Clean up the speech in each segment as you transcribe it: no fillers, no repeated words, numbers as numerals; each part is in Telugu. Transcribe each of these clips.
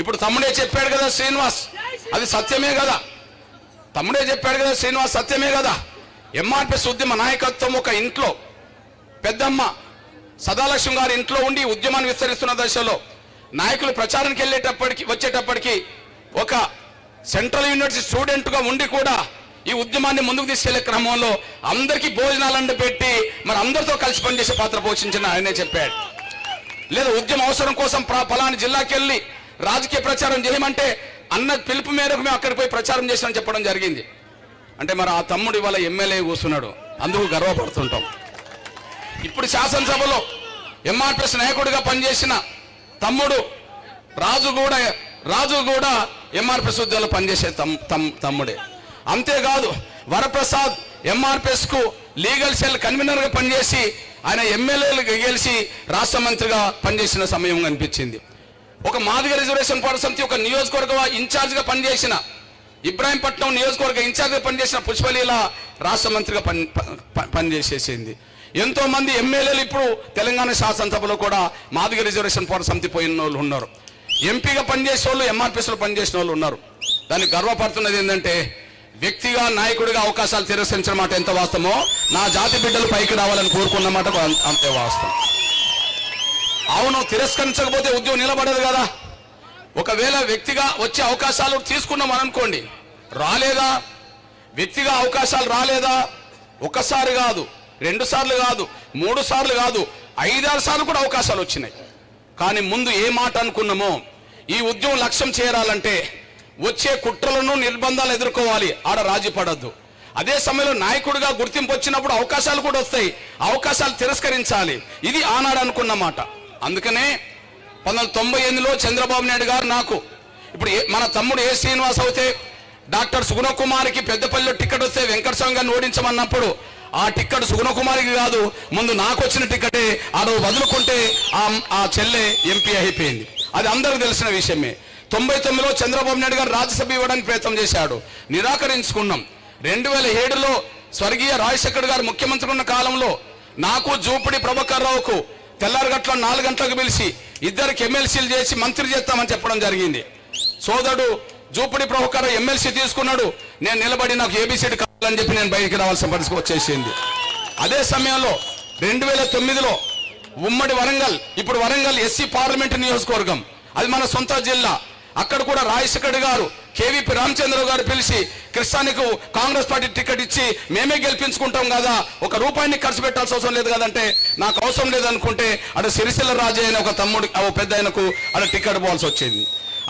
ఇప్పుడు తమ్ముడే చెప్పాడు కదా శ్రీనివాస్, అది సత్యమే కదా. తమ్ముడే చెప్పాడు కదా శ్రీనివాస్, సత్యమే కదా. ఎంఆర్పిఎస్ ఉద్యమ నాయకత్వం ఒక ఇంట్లో పెద్దమ్మ సదాలక్ష్మి గారి ఇంట్లో ఉండి ఉద్యమాన్ని విస్తరిస్తున్న దశలో నాయకులు ప్రచారానికి వచ్చేటప్పటికి ఒక సెంట్రల్ యూనివర్సిటీ స్టూడెంట్గా ఉండి కూడా ఈ ఉద్యమాన్ని ముందుకు తీసుకెళ్లే క్రమంలో అందరికీ భోజనాలను పెట్టి మరి అందరితో కలిసి పనిచేసే పాత్ర పోషించిన ఆయనే చెప్పాడు. లేదా ఉద్యమ అవసరం కోసం పలాని జిల్లాకి వెళ్ళి రాజకీయ ప్రచారం చేయమంటే అన్న పిలుపు మేరకు మేము అక్కడికి పోయి ప్రచారం చేసామని చెప్పడం జరిగింది. అంటే మరి ఆ తమ్ముడు ఇవాళ ఎమ్మెల్యే కూర్చున్నాడు, అందుకు గర్వపడుతుంటాం. ఇప్పుడు శాసనసభలో ఎంఆర్పిఎస్ నాయకుడిగా పనిచేసిన తమ్ముడు రాజు కూడా ఎంఆర్పిఎస్ ఉద్యోగంలో పనిచేసే తమ్ముడే. అంతేకాదు వరప్రసాద్ ఎంఆర్పిఎస్ కు లీగల్ సెల్ కన్వీనర్ గా పనిచేసి ఆయన ఎమ్మెల్యేలకు గెలిచి రాష్ట్ర మంత్రిగా పనిచేసిన సమయం కనిపించింది. ఒక మాదిగ రిజర్వేషన్ పోరాట సమితి ఒక నియోజకవర్గ ఇన్ఛార్జ్ గా పనిచేసిన ఇబ్రాహీంపట్నం నియోజకవర్గ ఇన్ఛార్జ్ గా పనిచేసిన పుష్పలీల రాష్ట్ర మంత్రిగా పనిచేసేసింది. ఎంతో మంది ఎమ్మెల్యేలు ఇప్పుడు తెలంగాణ శాసనసభలో కూడా మాదిగ రిజర్వేషన్ పోరాట సమితి పోయిన వాళ్ళు ఉన్నారు. ఎంపీగా పనిచేసే వాళ్ళు ఎంఆర్పిఎస్ లో పనిచేసిన వాళ్ళు ఉన్నారు. దానికి గర్వపడుతున్నది ఏంటంటే వ్యక్తిగా నాయకుడిగా అవకాశాలు తిరస్కరించిన మాట ఎంత వాస్తవమో నా జాతి బిడ్డలు పైకి రావాలని కోరుకున్న మాట అంతే వాస్తవం. అవును, తిరస్కరించకపోతే ఉద్యోగం నిలబడదు కదా. ఒకవేళ వ్యక్తిగా వచ్చే అవకాశాలు తీసుకున్నాం అనుకోండి, రాలేదా వ్యక్తిగా అవకాశాలు రాలేదా, ఒకసారి కాదు, 2 సార్లు కాదు, 3 సార్లు కాదు, 5-6 సార్లు కూడా అవకాశాలు వచ్చినాయి. కానీ ముందు ఏ మాట అనుకున్నామో ఈ ఉద్యమం లక్ష్యం చేరాలంటే వచ్చే కుట్రలను నిర్బంధాలు ఎదుర్కోవాలి, ఆడ రాజీ పడద్దు. అదే సమయంలో నాయకుడిగా గుర్తింపు వచ్చినప్పుడు అవకాశాలు కూడా వస్తాయి, అవకాశాలు తిరస్కరించాలి. ఇది ఆనాడు అనుకున్న మాట. అందుకనే 1998లో చంద్రబాబు నాయుడు గారు నాకు ఇప్పుడు మన తమ్ముడు ఏ శ్రీనివాస్ అయితే డాక్టర్ సుగుణకుమారికి పెద్దపల్లిలో టికెట్ వస్తే వెంకటస్వామి గారిని ఓడించమన్నప్పుడు ఆ టికెట్ సుగుణకుమారికి కాదు, ముందు నాకు వచ్చిన టికెటే ఆడు వదులుకుంటే ఆ చెల్లె ఎంపీ అయిపోయింది. అది అందరికీ తెలిసిన విషయమే. 99లో చంద్రబాబు నాయుడు గారు రాజ్యసభ ఇవ్వడానికి ప్రయత్నం చేశాడు, నిరాకరించుకున్నాం. 2007లో స్వర్గీయ రాజశేఖర్ గారు ముఖ్యమంత్రి ఉన్న కాలంలో నాకు జూపిడి ప్రభాకర్ రావుకు తెల్లారగట్ల 4 గంటలకు పిలిచి ఇద్దరికి ఎమ్మెల్సీలు చేసి మంత్రి చేస్తామని చెప్పడం జరిగింది. సోదరుడు జూపిడి ప్రభాకర్ ఎమ్మెల్సీ తీసుకున్నాడు, నేను నిలబడి నాకు ఏబిసిడి కావాలని చెప్పి నేను బయటికి రావాల్సిన పరిస్థితి వచ్చేసింది. అదే సమయంలో 2009లో ఉమ్మడి వరంగల్, ఇప్పుడు వరంగల్ ఎస్సీ పార్లమెంటు నియోజకవర్గం, అది మన సొంత జిల్లా. అక్కడ కూడా రాజశేఖర్ గారు కేవీపీ రామచంద్రరావు గారు పిలిచి కృష్ణానికి కాంగ్రెస్ పార్టీ టికెట్ ఇచ్చి మేమే గెలిపించుకుంటాం కదా, 1 రూపాయిని ఖర్చు పెట్టాల్సిన అవసరం లేదు కదంటే నాకు అవసరం లేదనుకుంటే అటు సిరిసిల్ల రాజు అయిన ఒక తమ్ముడు పెద్ద ఆయనకు అటు టికెట్ పోవాల్సి వచ్చింది.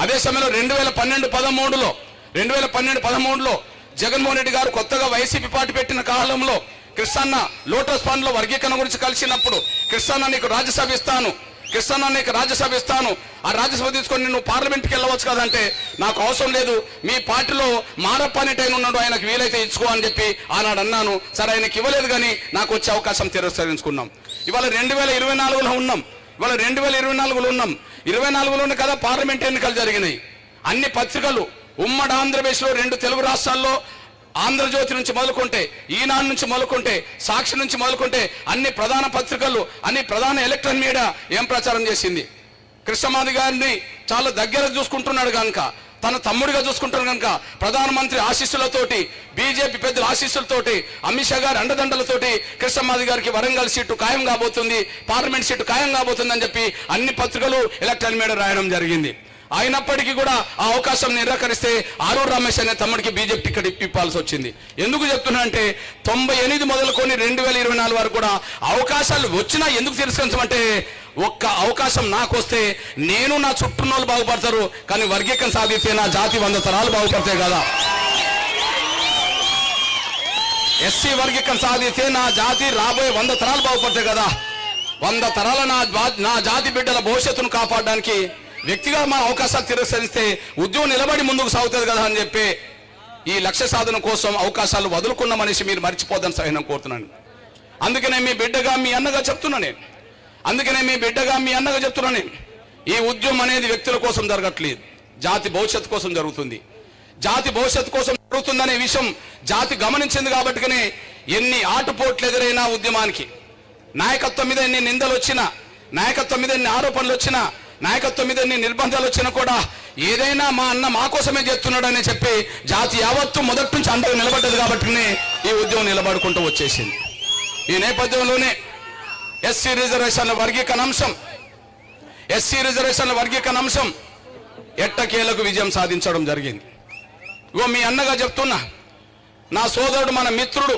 అదే సమయంలో 2012-13లో జగన్మోహన్ రెడ్డి గారు కొత్తగా వైసీపీ పార్టీ పెట్టిన కాలంలో కృష్ణన్న లోటస్ ఫండ్ లో వర్గీకరణ గురించి కలిసినప్పుడు కృష్ణన్న నీకు రాజ్యసభ ఇస్తాను, కృష్ణన్న నీకు రాజ్యసభ ఇస్తాను, ఆ రాజ్యసభ తీసుకొని నువ్వు పార్లమెంట్కి వెళ్ళవచ్చు కదంటే నాకు అవసరం లేదు, మీ పార్టీలో మారప్ప అనే టైం ఉన్నాడు, ఆయనకు వీలైతే ఇచ్చుకో అని చెప్పి ఆనాడు అన్నాను. సరే ఆయనకి ఇవ్వలేదు కానీ నాకు వచ్చే అవకాశం తిరస్కరించుకున్నాం. ఇవాళ 2024లో ఉన్నాం, ఇవాళ 2024లో ఉన్నాం. 24లోనే కదా పార్లమెంట్ ఎన్నికలు జరిగినాయి. అన్ని పత్రికలు ఉమ్మడి ఆంధ్రప్రదేశ్లో 2 తెలుగు రాష్ట్రాల్లో ఆంధ్రజ్యోతి నుంచి మొదలుకుంటే, ఈనాడు నుంచి మొదలుకుంటే, సాక్షి నుంచి మొదలుకుంటే అన్ని ప్రధాన పత్రికలు, అన్ని ప్రధాన ఎలక్ట్రానిక్ మీడియా ఏం ప్రచారం చేసింది? కృష్ణమాది గారిని చాలా దగ్గర చూసుకుంటున్నాడు కనుక, తన తమ్ముడిగా చూసుకుంటారు కనుక ప్రధానమంత్రి ఆశీస్సులతోటి, బీజేపీ పెద్దల ఆశీస్సులతోటి, అమిత్ షా గారి అండదండలతోటి కృష్ణమాది గారికి వరంగల్ సీటు ఖాయం కాబోతుంది, పార్లమెంట్ సీటు ఖాయం కాబోతుంది అని చెప్పి అన్ని పత్రికలు ఎలక్ట్రానిక్ మీడియా రాయడం జరిగింది. అయినప్పటికీ కూడా ఆ అవకాశం నిరాకరిస్తే ఆరూరు రమేష్ అనే తమ్ముడికి బీజేపీ టికెట్ ఇప్పాల్సి వచ్చింది. ఎందుకు చెప్తున్నా అంటే 98 మొదలుకొని 2024 వరకు కూడా అవకాశాలు వచ్చినా ఎందుకు తిరస్కరించమంటే ఒక్క అవకాశం నాకు వస్తే నేను నా చుట్టూన్న వాళ్ళు బాగుపడతారు, కానీ వర్గీకరణ సాధిస్తే నా జాతి 100 తరాలు బాగుపడతాయి కదా. ఎస్సీ వర్గీకరణ సాధిస్తే నా జాతి రాబోయే 100 తరాలు బాగుపడతాయి కదా. 100 తరాల నా జాతి బిడ్డల భవిష్యత్తును కాపాడడానికి వ్యక్తిగా మా అవకాశాలు తిరస్కరిస్తే ఉద్యోగం నిలబడి ముందుకు సాగుతుంది కదా అని చెప్పి ఈ లక్ష్య సాధన కోసం అవకాశాలు వదులుకున్న మనిషి మీరు మర్చిపోద్దని సహాయం కోరుతున్నాను. అందుకనే మీ బిడ్డగా మీ అన్నగా చెప్తున్నాను నేను, ఈ ఉద్యమం అనేది వ్యక్తుల కోసం జరగట్లేదు, జాతి భవిష్యత్తు కోసం జరుగుతుంది. జాతి భవిష్యత్తు కోసం జరుగుతుందనే విషయం జాతి గమనించింది కాబట్టినే ఎన్ని ఆటుపోట్లు ఎదురైనా ఉద్యమానికి, నాయకత్వం మీద ఎన్ని నిందలు వచ్చినా, నాయకత్వం మీద ఎన్ని ఆరోపణలు వచ్చినా, నాయకత్వం మీద ఎన్ని నిర్బంధాలు వచ్చినా కూడా ఏదైనా మా అన్న మా కోసమే చేస్తున్నాడని చెప్పి జాతి యావత్తు మొదటి నుంచి అండగా నిలబడ్డది కాబట్టి ఈ ఉద్యమం నిలబడుకుంటూ వచ్చేసింది. ఈ నేపథ్యంలోనే ఎస్సీ రిజర్వేషన్ల వర్గీకరణ అంశం ఎట్టకేలకు విజయం సాధించడం జరిగింది. ఇగో మీ అన్నగా చెప్తున్నా, నా సోదరుడు మన మిత్రుడు